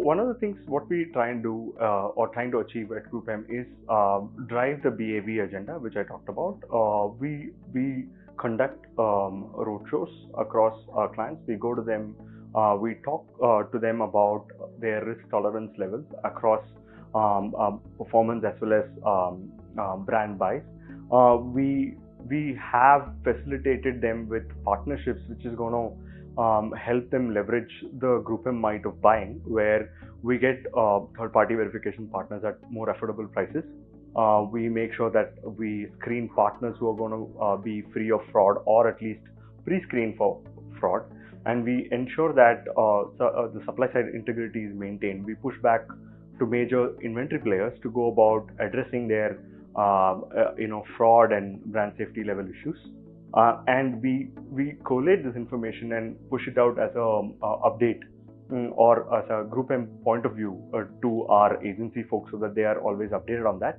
one of the things what we try and do or trying to achieve at GroupM is drive the BAV agenda, which I talked about. We conduct roadshows across our clients. We go to them, we talk to them about their risk tolerance levels across performance as well as brand buys. We have facilitated them with partnerships, which is going to help them leverage the GroupM might of buying, where we get third-party verification partners at more affordable prices. We make sure that we screen partners who are going to be free of fraud, or at least pre-screen for fraud, and we ensure that the supply side integrity is maintained. We push back to major inventory players to go about addressing their fraud and brand safety level issues. And we collate this information and push it out as a update or as a GroupM point of view to our agency folks, so that they are always updated on that.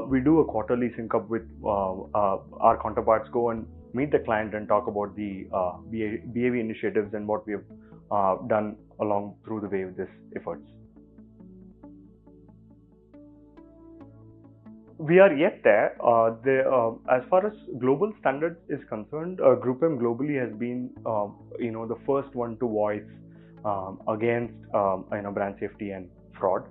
We do a quarterly sync up with our counterparts, go and meet the client and talk about the BAV initiatives and what we have done along through the way with these efforts. We are yet there. As far as global standards is concerned, GroupM globally has been, the first one to voice against, brand safety and fraud.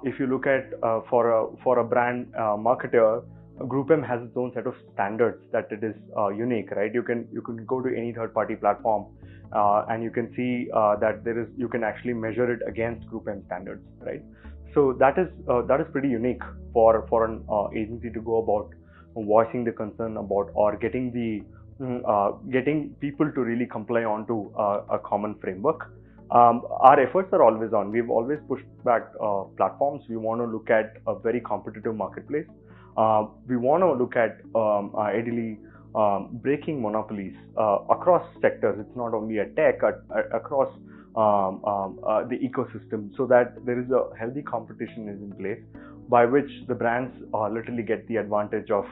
If you look at for a brand marketer, GroupM has its own set of standards that it is unique, right? You can go to any third-party platform and you can see that you can actually measure it against GroupM standards, right? So that is pretty unique for an agency to go about voicing the concern about, or getting people to really comply onto a common framework. Our efforts are always on. We've always pushed back platforms. We want to look at a very competitive marketplace. We want to look at ideally breaking monopolies across sectors. It's not only at tech, across the ecosystem, so that there is a healthy competition is in place, by which the brands literally get the advantage of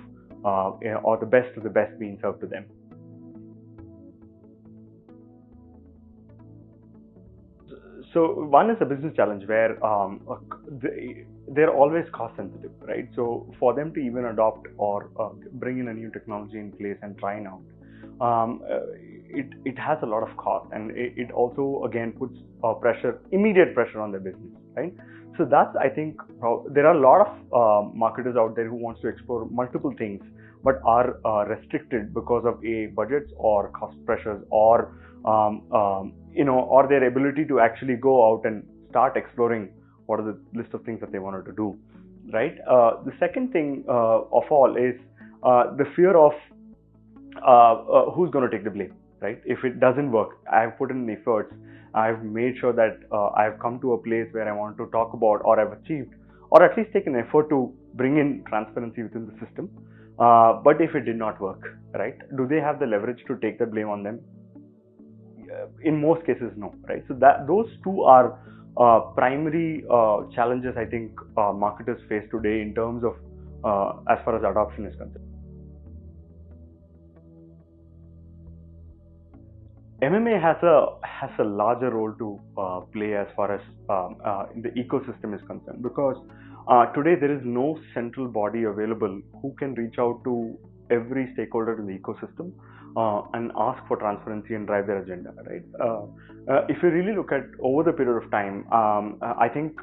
or the best of the best being served to them. So one is a business challenge where they're always cost sensitive, right? So for them to even adopt or bring in a new technology in place and try it out, it has a lot of cost, and it also again puts immediate pressure on their business, right? So that's, I think, there are a lot of marketers out there who wants to explore multiple things, but are restricted because of budgets or cost pressures, or or their ability to actually go out and start exploring what are the list of things that they wanted to do, right? The second thing of all is the fear of who's going to take the blame, right? If it doesn't work, I've put in efforts, I've made sure that I've come to a place where I want to talk about, or I've achieved, or at least taken effort to bring in transparency within the system. But if it did not work, right, do they have the leverage to take the blame on them? In most cases, no, right? So those two are primary challenges I think marketers face today in terms of as far as adoption is concerned. MMA has a larger role to play as far as the ecosystem is concerned, because today there is no central body available who can reach out to every stakeholder in the ecosystem and ask for transparency and drive their agenda, right? If you really look at over the period of time, I think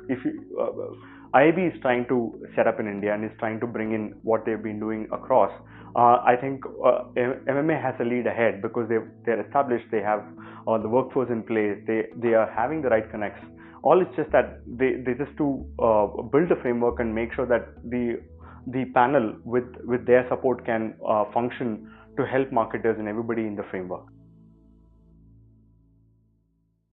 IAB is trying to set up in India and is trying to bring in what they've been doing across. I think MMA has a lead ahead because they're established, they have the workforce in place, they are having the right connects. All it's just that they just to build a framework and make sure that the panel with their support can function to help marketers and everybody in the framework.